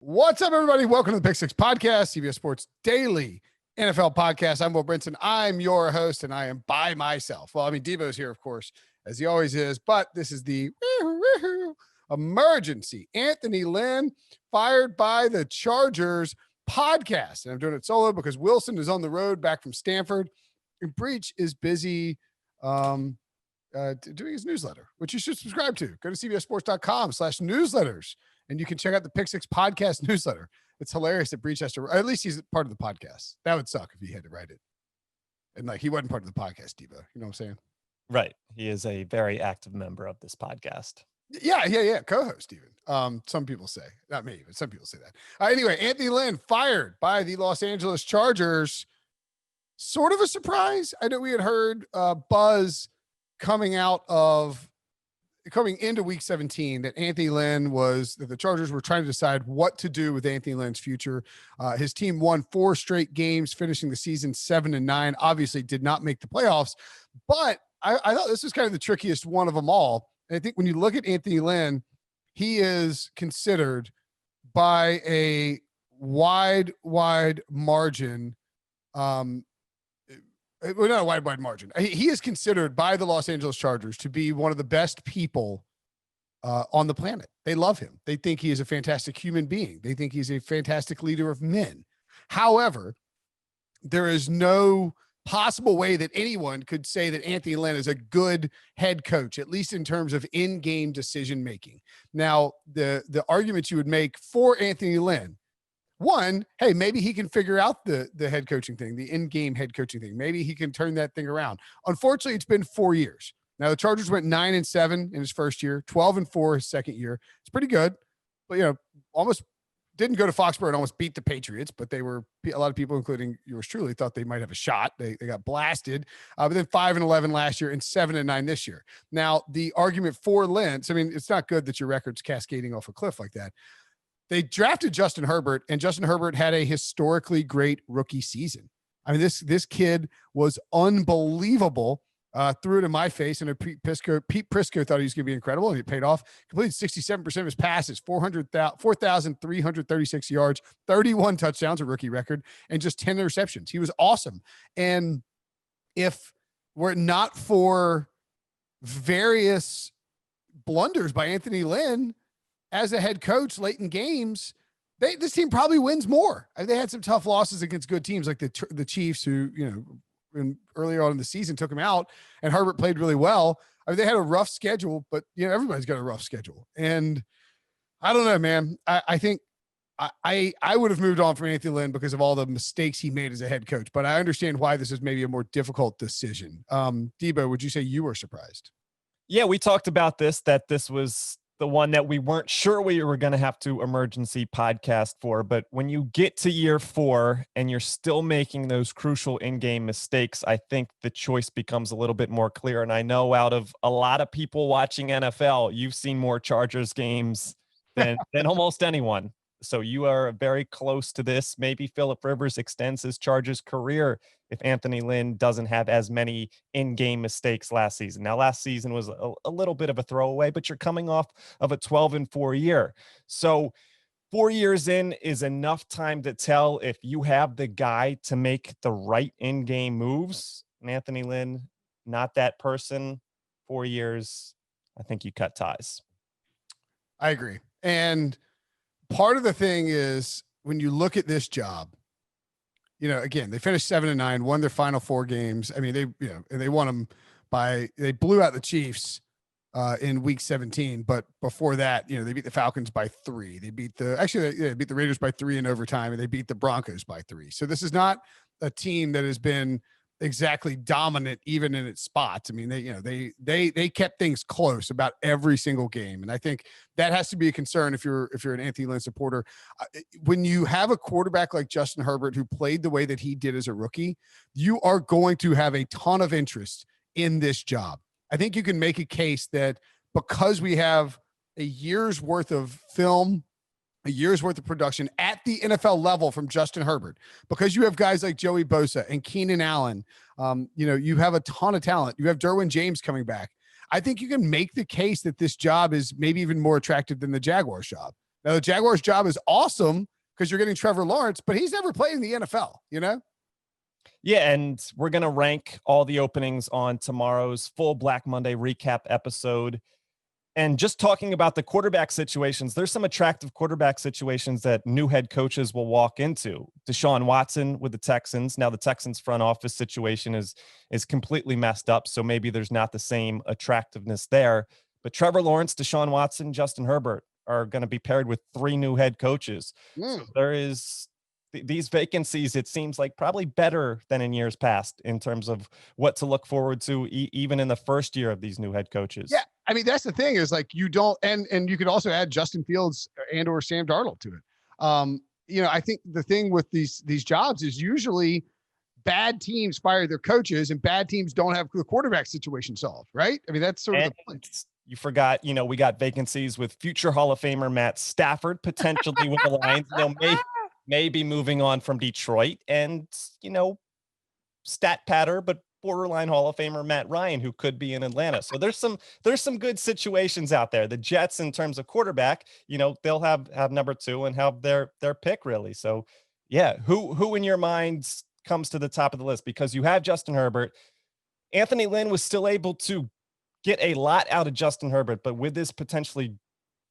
What's up, everybody? Welcome to the PickSix podcast, CBS Sports Daily NFL podcast. I'm Will Brinson. I'm your host, and I am by myself. Well, I mean, Debo's here, of course, as he always is, but this is the emergency Anthony Lynn fired by the Chargers podcast. And I'm doing it solo because Wilson is on the road back from Stanford, and Breach is busy doing his newsletter, which you should subscribe to. Go to cbssports.com/newsletters. And you can check out the PickSix podcast newsletter. It's hilarious that Breach has to, or at least he's part of the podcast. That would suck if he had to write it. And like, he wasn't part of the podcast, Debo. You know what I'm saying? Right. He is a very active member of this podcast. Yeah. Co-host even. Some people say, not me, but some people say that. Anyway, Anthony Lynn fired by the Los Angeles Chargers. Sort of a surprise. I know we had heard buzz coming into week 17 that Anthony Lynn that the Chargers were trying to decide what to do with Anthony Lynn's future. His team won 4 straight games, finishing the season 7-9, obviously did not make the playoffs, but I thought this was kind of the trickiest one of them all. And I think when you look at Anthony Lynn, he is considered by a wide margin, well, not a wide margin. He is considered by the Los Angeles Chargers to be one of the best people on the planet. They love him. They think he is a fantastic human being. They think he's a fantastic leader of men. However, there is no possible way that anyone could say that Anthony Lynn is a good head coach, at least in terms of in-game decision-making. Now, the arguments you would make for Anthony Lynn, one, hey, maybe he can figure out the head coaching thing, the in-game head coaching thing. Maybe he can turn that thing around. Unfortunately, it's been 4 years. Now, the Chargers went 9-7 in his first year, 12-4 his second year. It's pretty good, but, almost didn't go to Foxborough and almost beat the Patriots, but a lot of people, including yours truly, thought they might have a shot. They got blasted, but then 5-11 last year and 7-9 this year. Now, the argument for Lynn, I mean, it's not good that your record's cascading off a cliff like that. They drafted Justin Herbert, and Justin Herbert had a historically great rookie season. I mean, this kid was unbelievable. Threw it in my face, and Pete Prisco thought he was going to be incredible, and it paid off. Completed 67% of his passes, 4,336 yards, 31 touchdowns, a rookie record, and just 10 interceptions. He was awesome. And if were it not for various blunders by Anthony Lynn as a head coach late in games, this team probably wins more. They had some tough losses against good teams like the Chiefs, who, earlier on in the season took him out, and Herbert played really well. I mean, they had a rough schedule, but everybody's got a rough schedule. And I don't know, man. I think I would have moved on from Anthony Lynn because of all the mistakes he made as a head coach, but I understand why this is maybe a more difficult decision. Debo, would you say you were surprised? Yeah, we talked about that this was the one that we weren't sure we were going to have to emergency podcast for. But when you get to year 4 and you're still making those crucial in-game mistakes, I think the choice becomes a little bit more clear. And I know out of a lot of people watching NFL, you've seen more Chargers games than almost anyone. So you are very close to this. Maybe Phillip Rivers extends his Chargers career if Anthony Lynn doesn't have as many in-game mistakes last season. Now, last season was a little bit of a throwaway, but you're coming off of a 12-4 year. So 4 years in is enough time to tell if you have the guy to make the right in-game moves. And Anthony Lynn, not that person. 4 years, I think you cut ties. I agree. And part of the thing is, when you look at this job, again, they finished 7-9, won their final 4 games. I mean, they won them they blew out the Chiefs in week 17. But before that, they beat the Falcons by 3. They beat they beat the Raiders by 3 in overtime, and they beat the Broncos by 3. So this is not a team that has been exactly dominant even in its spots. I mean, they kept things close about every single game, and I think that has to be a concern if you're an Anthony Lynn supporter. When you have a quarterback like Justin Herbert who played the way that he did as a rookie, you are going to have a ton of interest in this job. I think you can make a case that because we have a year's worth of film, a year's worth of production at the NFL level from Justin Herbert, because you have guys like Joey Bosa and Keenan Allen. You have a ton of talent. You have Derwin James coming back. I think you can make the case that this job is maybe even more attractive than the Jaguars job. Now the Jaguars' job is awesome because you're getting Trevor Lawrence, but he's never played in the NFL, you know? Yeah, and we're going to rank all the openings on tomorrow's full Black Monday recap episode. And just talking about the quarterback situations, there's some attractive quarterback situations that new head coaches will walk into. Deshaun Watson with the Texans. Now the Texans front office situation is completely messed up, so maybe there's not the same attractiveness there. But Trevor Lawrence, Deshaun Watson, Justin Herbert are going to be paired with 3 new head coaches. So there is these vacancies, it seems like probably better than in years past in terms of what to look forward to, even in the first year of these new head coaches. Yeah. I mean, that's the thing is like, you don't, and you could also add Justin Fields and or Sam Darnold to it. You know, I think the thing with these jobs is usually bad teams fire their coaches and bad teams don't have the quarterback situation solved. Right. I mean, that's sort of the point. You forgot, we got vacancies with future Hall of Famer Matt Stafford, potentially with the Lions. Maybe moving on from Detroit, and, stat patter, but borderline Hall of Famer Matt Ryan, who could be in Atlanta. So there's some good situations out there. The Jets, in terms of quarterback, they'll have number 2 and have their pick, really. So yeah, who in your mind comes to the top of the list? Because you have Justin Herbert. Anthony Lynn was still able to get a lot out of Justin Herbert, but with this potentially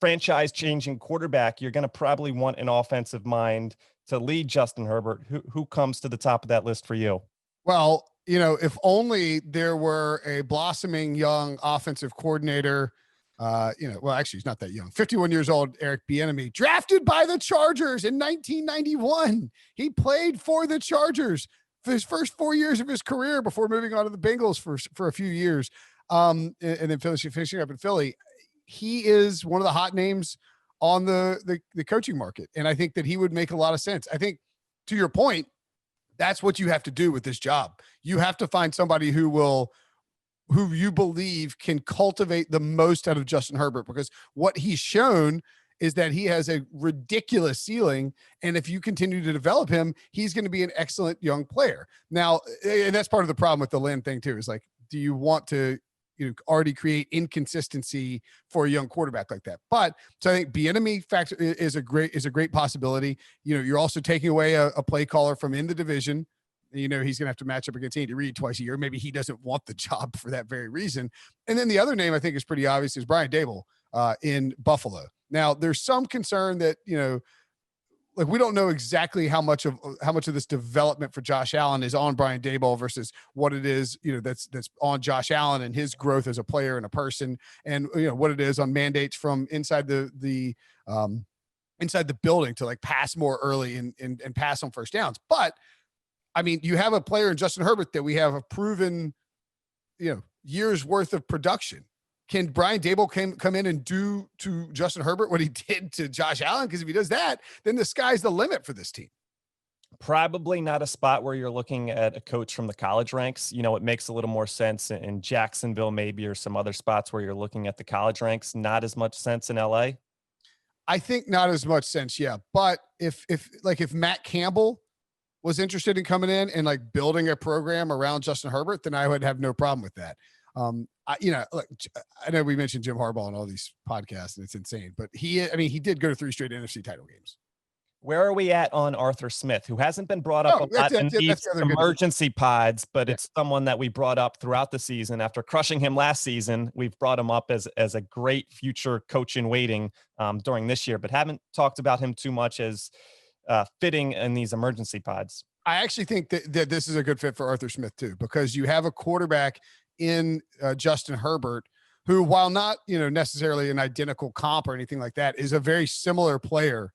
franchise changing quarterback, you're going to probably want an offensive mind to lead Justin Herbert. Who comes to the top of that list for you? Well, if only there were a blossoming young offensive coordinator, well, actually he's not that young, 51 years old, Eric Bieniemy, drafted by the Chargers in 1991. He played for the Chargers for his first 4 years of his career before moving on to the Bengals for a few years. And then finishing up in Philly. He is one of the hot names on the coaching market. And I think that he would make a lot of sense. I think, to your point, that's what you have to do with this job. You have to find somebody who you believe can cultivate the most out of Justin Herbert, because what he's shown is that he has a ridiculous ceiling. And if you continue to develop him, he's going to be an excellent young player. Now, and that's part of the problem with the Lynn thing too, is like, do you want to already create inconsistency for a young quarterback like that? But so I think Bieniemy factor is a great possibility. You're also taking away a play caller from in the division. He's going to have to match up against Andy Reid twice a year. Maybe he doesn't want the job for that very reason. And then the other name I think is pretty obvious is Brian Daboll in Buffalo. Now there's some concern that, like, we don't know exactly how much of this development for Josh Allen is on Brian Daboll versus what it is, that's on Josh Allen and his growth as a player and a person, and what it is on mandates from inside the building to like pass more early and pass on first downs. But I mean, you have a player in Justin Herbert that we have a proven, years worth of production. Can Brian Daboll come in and do to Justin Herbert what he did to Josh Allen? Because if he does that, then the sky's the limit for this team. Probably not a spot where you're looking at a coach from the college ranks. It makes a little more sense in Jacksonville, maybe, or some other spots where you're looking at the college ranks. Not as much sense in LA. I think not as much sense. Yeah. But if Matt Campbell was interested in coming in and like building a program around Justin Herbert, then I would have no problem with that. Look, I know we mentioned Jim Harbaugh on all these podcasts and it's insane, but he did go to 3 straight NFC title games. Where are we at on Arthur Smith, who hasn't been brought up a lot in these emergency pods, but it's someone that we brought up throughout the season. After crushing him last season, we've brought him up as a great future coach in waiting during this year, but haven't talked about him too much as fitting in these emergency pods. I actually think that this is a good fit for Arthur Smith too, because you have a quarterback in Justin Herbert, who, while not, necessarily an identical comp or anything like that, is a very similar player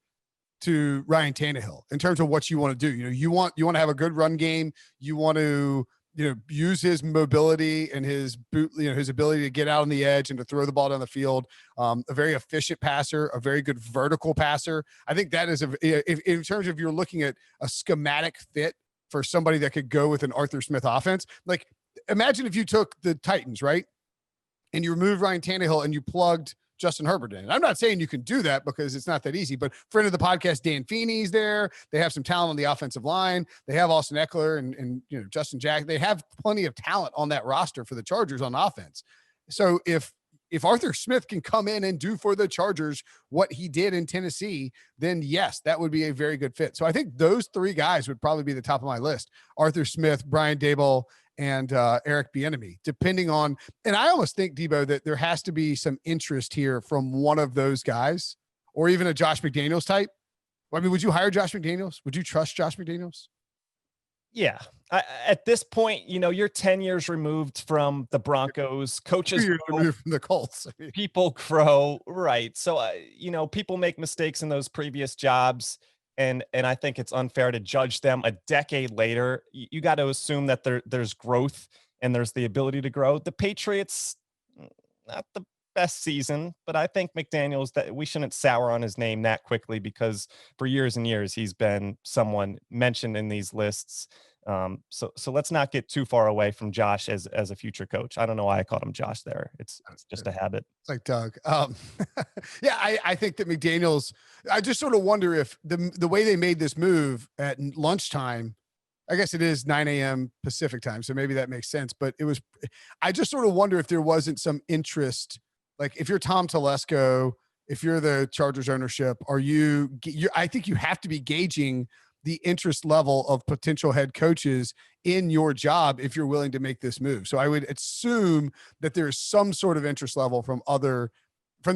to Ryan Tannehill in terms of what you want to do. You want to have a good run game. You want to, use his mobility and his his ability to get out on the edge and to throw the ball down the field. A very efficient passer, a very good vertical passer. I think that is if in terms of you're looking at a schematic fit for somebody that could go with an Arthur Smith offense. Like, imagine if you took the Titans, right, and you removed Ryan Tannehill and you plugged Justin Herbert in. I'm not saying you can do that because it's not that easy, but friend of the podcast, Dan Feeney's there. They have some talent on the offensive line. They have Austin Eckler and Justin Jack. They have plenty of talent on that roster for the Chargers on offense. So if if Arthur Smith can come in and do for the Chargers what he did in Tennessee, then yes, that would be a very good fit. So I think those three guys would probably be the top of my list: Arthur Smith, Brian Daboll, and Eric Bieniemy, depending on, and I almost think, Debo, that there has to be some interest here from one of those guys, or even a Josh McDaniels type. I mean, would you hire Josh McDaniels? Would you trust Josh McDaniels? Yeah. At this point, you're 10 years removed from the Broncos. Coaches 2 years grow, removed from the Colts. people grow, right? So, people make mistakes in those previous jobs, and I think it's unfair to judge them a decade later. You got to assume that there's growth and there's the ability to grow. The Patriots, not the best season, but I think McDaniels, that we shouldn't sour on his name that quickly, because for years and years he's been someone mentioned in these lists. So let's not get too far away from Josh as a future coach. I don't know why I called him Josh there. It's just a habit. It's like Doug. Yeah, I think that McDaniels, I just sort of wonder if the way they made this move at lunchtime, I guess it is 9 a.m. Pacific time, so maybe that makes sense. But I just sort of wonder if there wasn't some interest. Like, if you're Tom Telesco, if you're the Chargers ownership, I think you have to be gauging the interest level of potential head coaches in your job if you're willing to make this move. So I would assume that there is some sort of interest level from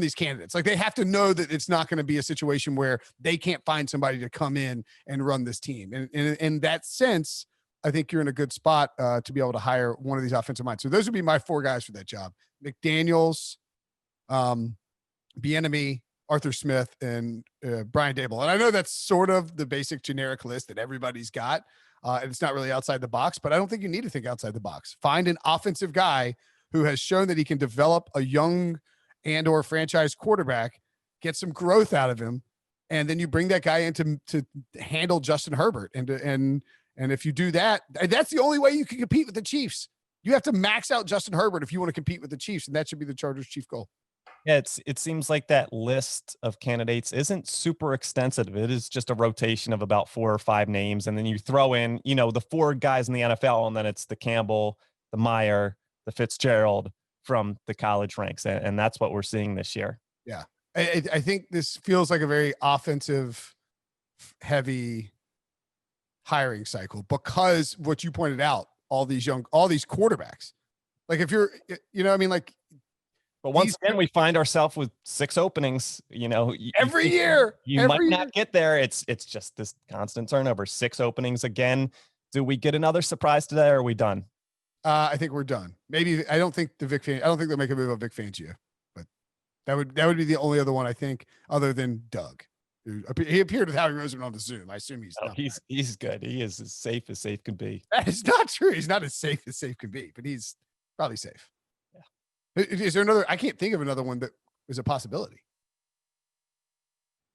these candidates. Like, they have to know that it's not going to be a situation where they can't find somebody to come in and run this team. And in that sense, I think you're in a good spot to be able to hire one of these offensive minds. So those would be my four guys for that job: McDaniels, Bieniemy, Arthur Smith, and Brian Daboll. And I know that's sort of the basic generic list that everybody's got. And it's not really outside the box, but I don't think you need to think outside the box. Find an offensive guy who has shown that he can develop a young and or franchise quarterback, get some growth out of him, and then you bring that guy in to handle Justin Herbert. And if you do that, that's the only way you can compete with the Chiefs. You have to max out Justin Herbert if you want to compete with the Chiefs, and that should be the Chargers' chief goal. Yeah, it seems like that list of candidates isn't super extensive. It is just a rotation of about 4 or 5 names, and then you throw in, the 4 guys in the NFL, and then it's the Campbell, the Meyer, the Fitzgerald from the college ranks, and that's what we're seeing this year. Yeah, I think this feels like a very offensive heavy hiring cycle, because what you pointed out, all these quarterbacks. Like, if you're, but once again, we find ourselves with 6 openings, every year. You might not get there. It's just this constant turnover. 6 openings again. Do we get another surprise today, or are we done? I think we're done. Maybe, I don't think they'll make a move on Vic Fangio, but that would be the only other one, I think, other than Doug. He appeared with Howie Roseman on the Zoom. I assume he's good. He is as safe could be. That is not true. He's not as safe can be, but he's probably safe. Is there another? I can't think of another one that is a possibility.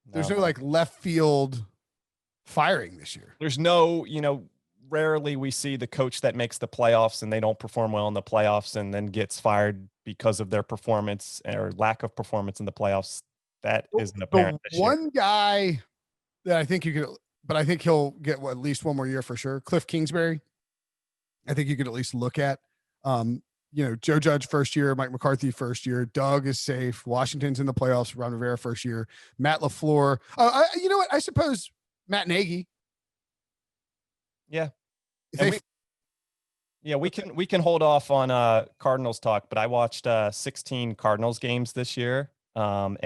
There's no like left field firing this year. There's no, rarely we see the coach that makes the playoffs and they don't perform well in the playoffs and then gets fired because of their performance or lack of performance in the playoffs. That isn't apparent. The one guy that I think you could, but I think he'll get at least one more year for sure. Cliff Kingsbury. I think you could at least look at. Joe Judge first year, Mike McCarthy first year, Doug is safe, Washington's in the playoffs, Ron Rivera first year, Matt LaFleur. You know what? I suppose Matt Nagy. Yeah. We can hold off on Cardinals talk, but I watched 16 Cardinals games this year. And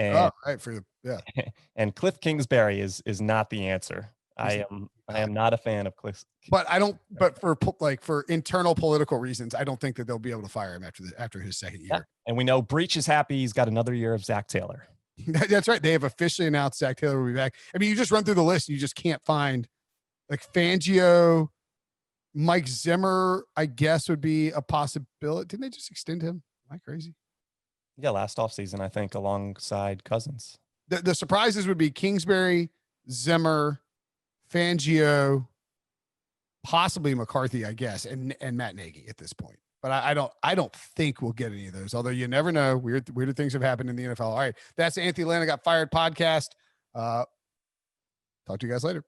and Cliff Kingsbury is not the answer. I am not a fan of Cliff. But I don't. But for internal political reasons, I don't think that they'll be able to fire him after his second year. Yeah. And we know Breach is happy. He's got another year of Zach Taylor. That's right. They have officially announced Zach Taylor will be back. I mean, you just run through the list, and you just can't find, like, Fangio, Mike Zimmer, I guess, would be a possibility. Didn't they just extend him? Am I crazy? Yeah, last offseason, I think, alongside Cousins. The surprises would be Kingsbury, Zimmer, Fangio, possibly McCarthy, I guess, and Matt Nagy at this point. But I don't think we'll get any of those. Although you never know. Weirder things have happened in the NFL. All right, that's the Anthony Lynn Got Fired podcast. Talk to you guys later.